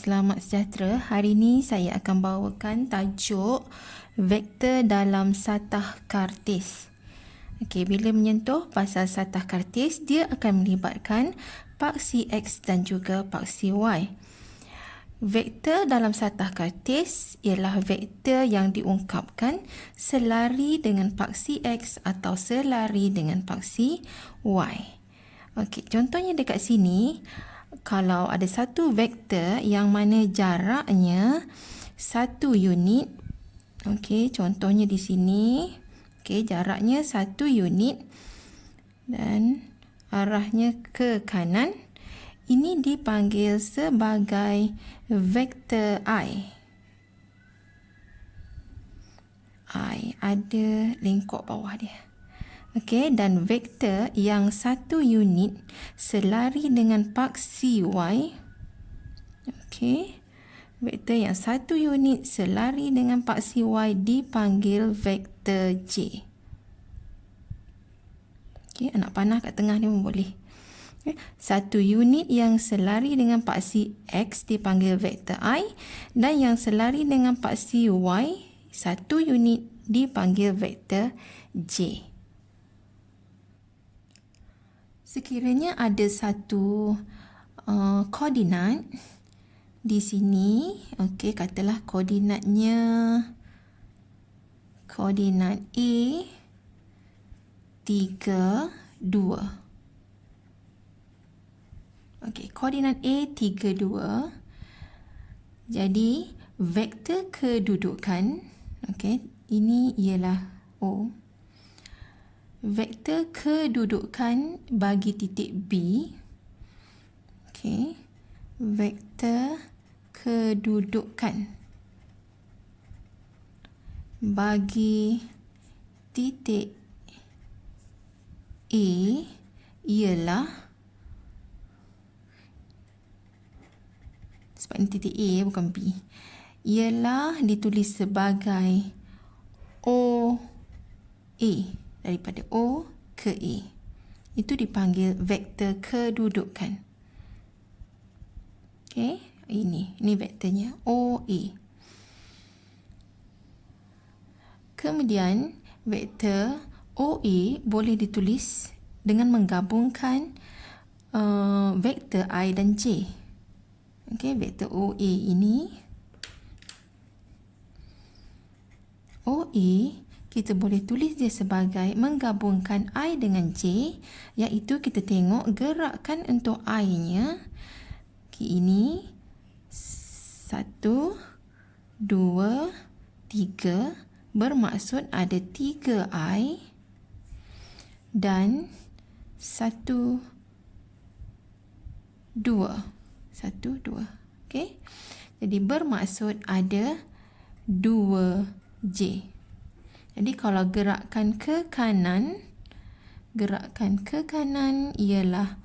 Selamat sejahtera. Hari ini saya akan bawakan tajuk vektor dalam satah kartis. Okey, bila menyentuh pasal satah kartis, dia akan melibatkan paksi X dan juga paksi Y. Vektor dalam satah kartis ialah vektor yang diungkapkan selari dengan paksi X atau selari dengan paksi Y. Okey, contohnya dekat sini, kalau ada satu vektor yang mana jaraknya 1 unit, okey, contohnya di sini, okey, jaraknya 1 unit dan arahnya ke kanan, ini dipanggil sebagai vektor I. I ada lengkuk bawah dia. Okey, dan vektor yang 1 unit selari dengan paksi Y. Okey, vektor yang 1 unit selari dengan paksi Y dipanggil vektor J. Okey, anak panah kat tengah ni pun boleh. Okay. 1 unit yang selari dengan paksi X dipanggil vektor I, dan yang selari dengan paksi Y 1 unit dipanggil vektor J. Sekiranya ada satu koordinat di sini, okey, katalah koordinatnya koordinat A 3, 2. Okey, koordinat A 3, 2. Jadi vektor kedudukan, okey, ini ialah O. Vektor kedudukan bagi titik B. Okey. Vektor kedudukan bagi titik A ialah, sebab ini titik A bukan B, ialah ditulis sebagai OA. Daripada O ke A. Itu dipanggil vektor kedudukan. Okey, ini vektornya OA. Kemudian vektor OA boleh ditulis dengan menggabungkan vektor I dan J. Okey, vektor OA ini, OA kita boleh tulis dia sebagai menggabungkan I dengan J, iaitu kita tengok gerakan untuk I-nya. Okay, ini 1, 2, 3, bermaksud ada 3 I dan 1, 2. 1, 2. Okay? Jadi bermaksud ada 2 J. Jadi kalau gerakan ke kanan ialah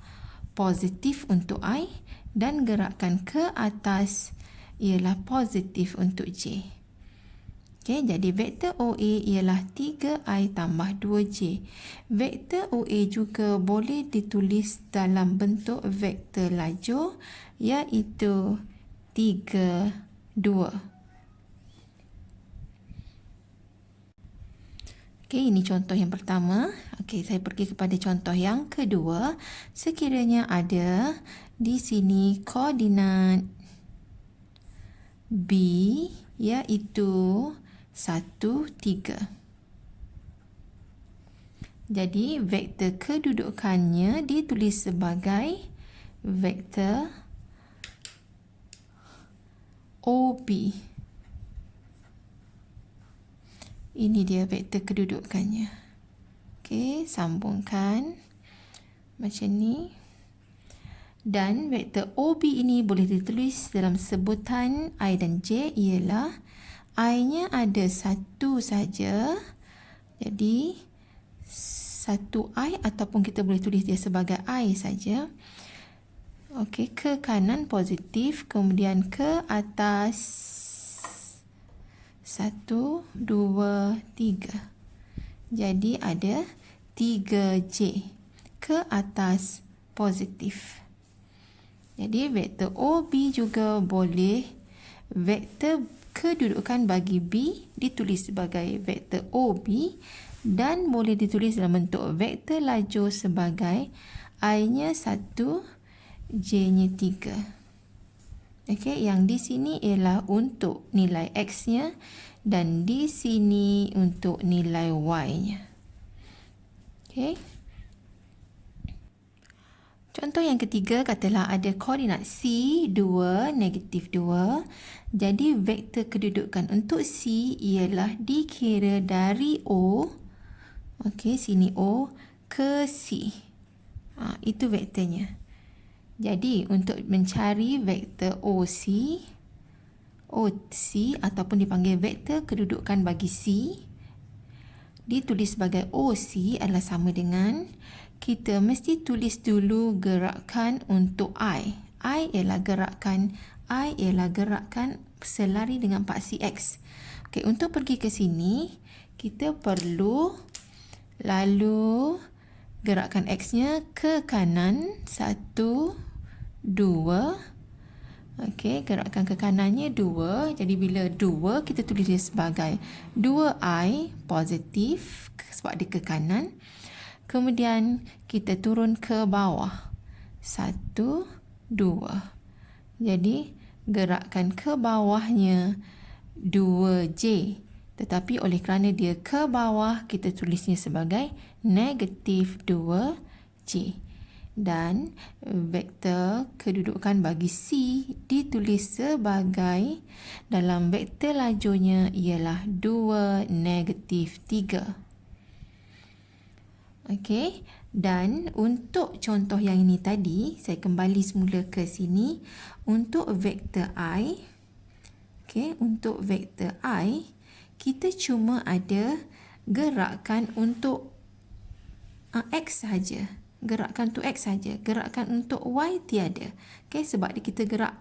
positif untuk I, dan gerakan ke atas ialah positif untuk J. Okey, jadi vektor OA ialah 3I tambah 2J. Vektor OA juga boleh ditulis dalam bentuk vektor lajur, iaitu 3, 2. Okey, ini contoh yang pertama. Okey, saya pergi kepada contoh yang kedua. Sekiranya ada di sini koordinat B, iaitu 1, 3. Jadi, vektor kedudukannya ditulis sebagai vektor OB. Ini dia vektor kedudukannya. Okey, sambungkan macam ni. Dan vektor OB ini boleh ditulis dalam sebutan I dan J, ialah I-nya ada 1 saja. Jadi 1I, ataupun kita boleh tulis dia sebagai I saja. Okey, ke kanan positif, kemudian ke atas 1, 2, 3. Jadi ada 3J. Ke atas positif. Jadi vektor OB juga boleh vektor kedudukan bagi B ditulis sebagai vektor OB dan boleh ditulis dalam bentuk vektor laju sebagai I-nya 1, J-nya 3. Okey, yang di sini ialah untuk nilai X-nya dan di sini untuk nilai Y-nya. Okey. Contoh yang ketiga, katalah ada koordinat C 2, negatif 2. Jadi vektor kedudukan untuk C ialah dikira dari O, okey, sini O, ke C. Itu vektornya. Jadi untuk mencari vektor OC ataupun dipanggil vektor kedudukan bagi C, ditulis sebagai OC adalah sama dengan kita mesti tulis dulu gerakan untuk I. I ialah gerakan selari dengan paksi X. Okey, untuk pergi ke sini, kita perlu lalu gerakan X-nya ke kanan 1, 2. Okey, gerakan ke kanannya 2. Jadi bila 2, kita tulis dia sebagai 2I positif sebab dia ke kanan. Kemudian kita turun ke bawah 1, 2. Jadi gerakan ke bawahnya 2J. Tetapi oleh kerana dia ke bawah, kita tulisnya sebagai negatif 2J. Dan vektor kedudukan bagi C ditulis sebagai dalam vektor lajunya ialah 2, negatif 3. Okey, dan untuk contoh yang ini tadi, saya kembali semula ke sini. Untuk vektor I, okey, untuk vektor I, kita cuma ada gerakan untuk X saja. Gerakan untuk X saja. Gerakan untuk Y tiada. Okey, sebab kita gerak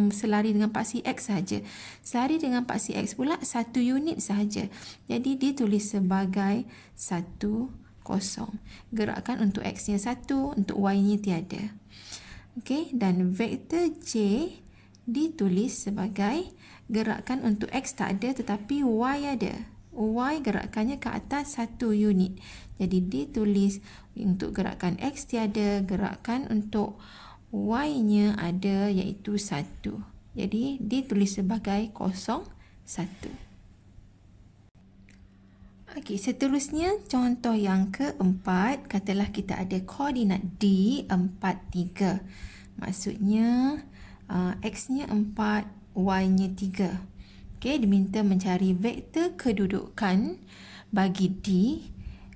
selari dengan paksi X saja. Selari dengan paksi X pula 1 unit sahaja. Jadi ditulis sebagai 1, 0. Gerakan untuk X-nya 1, untuk Y-nya tiada. Okey, dan vektor J ditulis sebagai gerakan untuk X tak ada tetapi Y ada. Y gerakannya ke atas 1 unit. Jadi ditulis untuk gerakan X tiada, gerakan untuk Y-nya ada iaitu 1. Jadi ditulis sebagai 0, 1. Okey, seterusnya contoh yang keempat, katalah kita ada koordinat D 4, 3. Maksudnya X-nya 4, Y-nya 3. Okey, diminta mencari vektor kedudukan bagi D,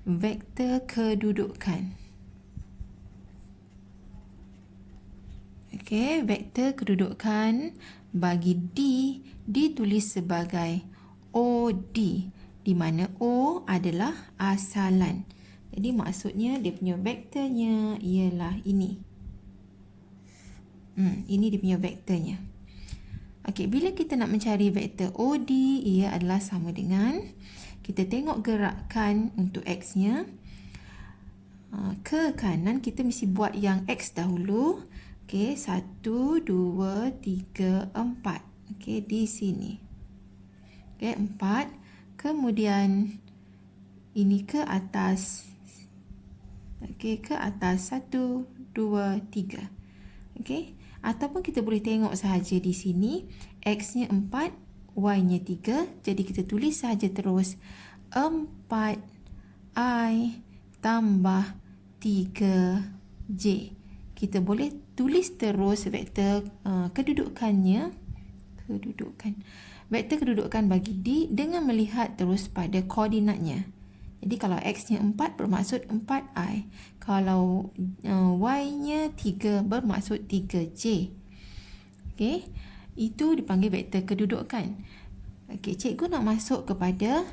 vektor kedudukan. Okey, vektor kedudukan bagi D ditulis sebagai OD. Di mana O adalah asalan. Jadi maksudnya dia punya vektornya ialah ini. Ini dia punya vektornya. Okey, bila kita nak mencari vektor OD, ia adalah sama dengan kita tengok gerakan untuk X-nya. Ke kanan kita mesti buat yang X dahulu. Okey, 1, 2, 3, 4. Okey, di sini. Okey, 4. Kemudian ini ke atas. Okey, ke atas 1, 2, 3. Okey, ataupun kita boleh tengok sahaja di sini X-nya 4, Y-nya 3. Jadi kita tulis sahaja terus 4I tambah 3J. Kita boleh tulis terus vektor kedudukannya. Vektor kedudukan bagi D dengan melihat terus pada koordinatnya. Jadi kalau X-nya 4 bermaksud 4I. Kalau Y-nya 3 bermaksud 3J. Okey, itu dipanggil vektor kedudukan. Okey, cikgu nak masuk kepada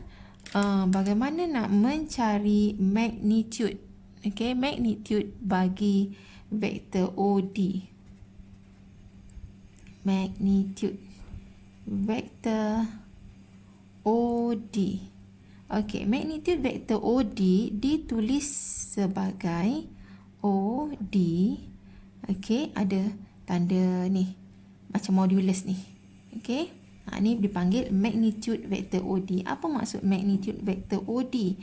bagaimana nak mencari magnitude. Okey, magnitude bagi vektor OD. Magnitude vektor OD. Okey, magnitude vektor OD ditulis sebagai OD. Okey, ada tanda ni, macam modulus ni. Okey. Ni dipanggil magnitude vektor OD. Apa maksud magnitude vektor OD?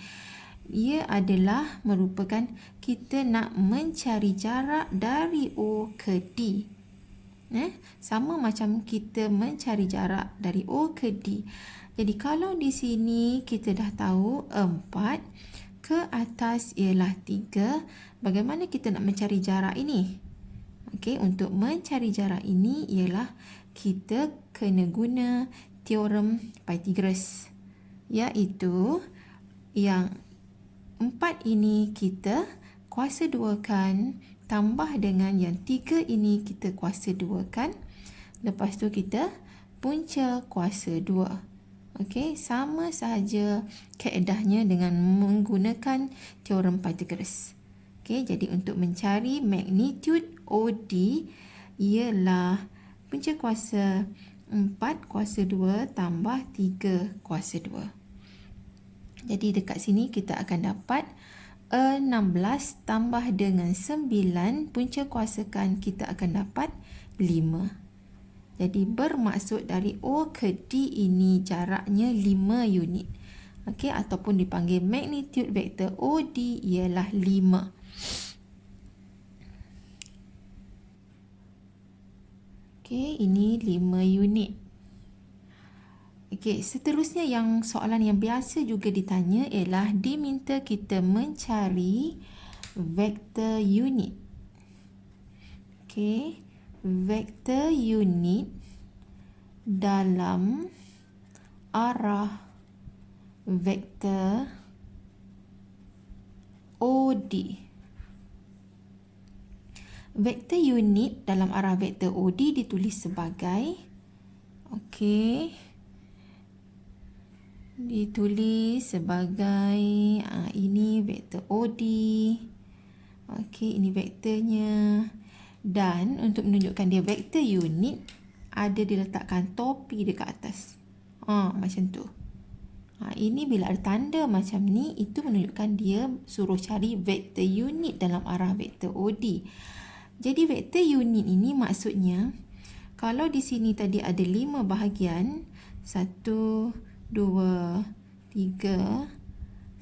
Ia adalah merupakan kita nak mencari jarak dari O ke D. Sama macam kita mencari jarak dari O ke D. Jadi kalau di sini kita dah tahu 4 ke atas ialah 3, bagaimana kita nak mencari jarak ini? Okey, untuk mencari jarak ini ialah kita kena guna teorem Pythagoras, iaitu yang 4 ini kita kuasa 2kan tambah dengan yang 3 ini kita kuasa 2kan. Lepas tu kita punca kuasa 2. Okey, sama sahaja kaedahnya dengan menggunakan teorem Pythagoras. Okey, jadi untuk mencari magnitude OD ialah punca kuasa 4 kuasa 2 tambah 3 kuasa 2. Jadi dekat sini kita akan dapat 16 tambah dengan 9, punca kuasakan kita akan dapat 5. Jadi bermaksud dari O ke D ini jaraknya 5 unit. Okey, ataupun dipanggil magnitude vektor OD ialah 5. Okey, ini 5 unit. Okey, seterusnya yang soalan yang biasa juga ditanya ialah diminta kita mencari vektor unit. Okey, vektor unit dalam arah vektor OD. Vektor unit dalam arah vektor OD ditulis sebagai, ini vektor OD. Ini vektornya. Dan untuk menunjukkan dia vektor unit, ada diletakkan topi dekat atas. Macam tu. Ini bila ada tanda macam ni, itu menunjukkan dia suruh cari vektor unit dalam arah vektor OD. Jadi vektor unit ini maksudnya, kalau di sini tadi ada 5 bahagian, 1, 2, 3,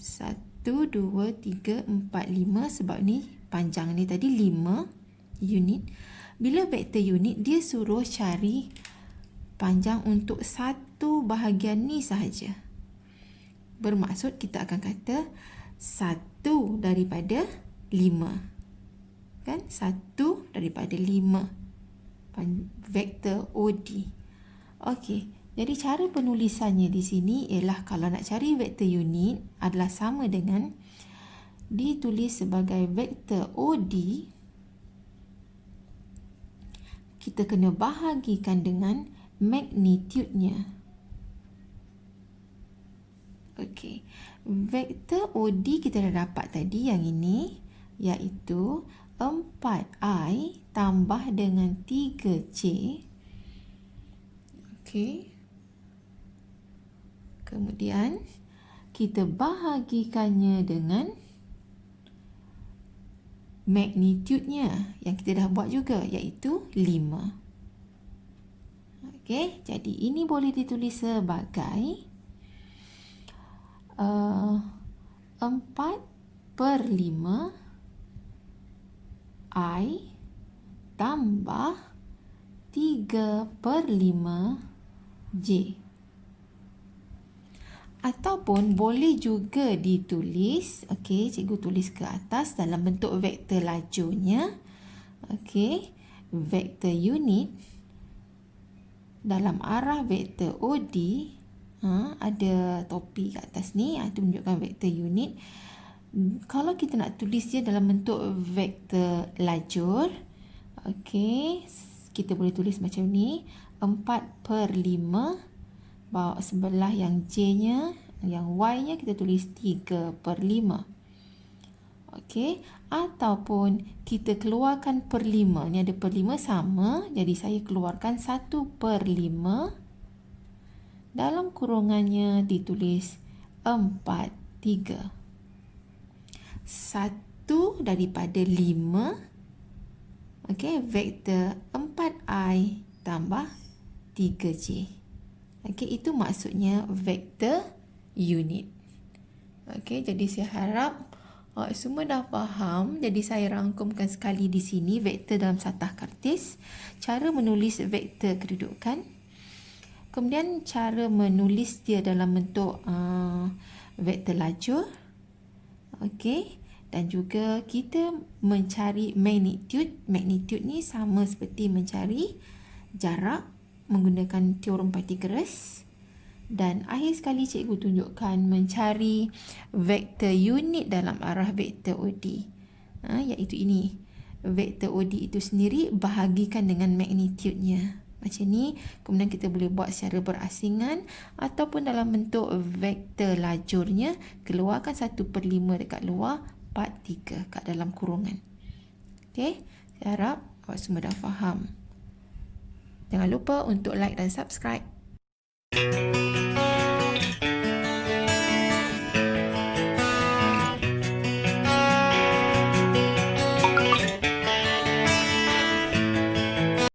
1, 2, 3, 4, 5, sebab ni panjang ni tadi 5 unit. Bila vektor unit, dia suruh cari panjang untuk satu bahagian ni sahaja. Bermaksud kita akan kata 1 daripada 5. Kan? 1 daripada 5. Vektor OD. Okey. Jadi cara penulisannya di sini ialah kalau nak cari vektor unit adalah sama dengan ditulis sebagai vektor OD. Kita kena bahagikan dengan magnitude-nya. Okey. Vektor OD kita dah dapat tadi yang ini, iaitu 4i tambah dengan 3j. Okey. Kemudian kita bahagikannya dengan magnitude-nya yang kita dah buat juga, iaitu 5. Okey, jadi ini boleh ditulis sebagai 4/5 I tambah 3/5 J. Ataupun boleh juga ditulis, cikgu tulis ke atas dalam bentuk vektor lajurnya. Vektor unit dalam arah vektor OD, ada topi kat atas ni, itu menunjukkan vektor unit. Kalau kita nak tulis dia dalam bentuk vektor lajur, kita boleh tulis macam ni, 4/5, bawa sebelah yang J-nya, yang Y-nya kita tulis 3/5. Ataupun kita keluarkan per 5, ni ada per 5 sama, jadi saya keluarkan 1/5, dalam kurungannya ditulis 4/3. 1 daripada 5, Okey, vektor 4i tambah 3j. Okey, itu maksudnya vektor unit. Okey, jadi saya harap semua dah faham. Jadi saya rangkumkan sekali di sini vektor dalam satah kartis, cara menulis vektor kedudukan, kemudian cara menulis dia dalam bentuk vektor lajur. Okey, dan juga kita mencari magnitude. Magnitude ni sama seperti mencari jarak menggunakan teorem Pythagoras. Dan akhir sekali cikgu tunjukkan mencari vektor unit dalam arah vektor OD. Iaitu ini. Vektor OD itu sendiri bahagikan dengan magnitude-nya. Macam ni, kemudian kita boleh buat secara berasingan ataupun dalam bentuk vektor lajurnya, keluarkan 1/5 dekat luar, part 3 kat dalam kurungan. Okey, saya harap awak semua dah faham. Jangan lupa untuk like dan subscribe.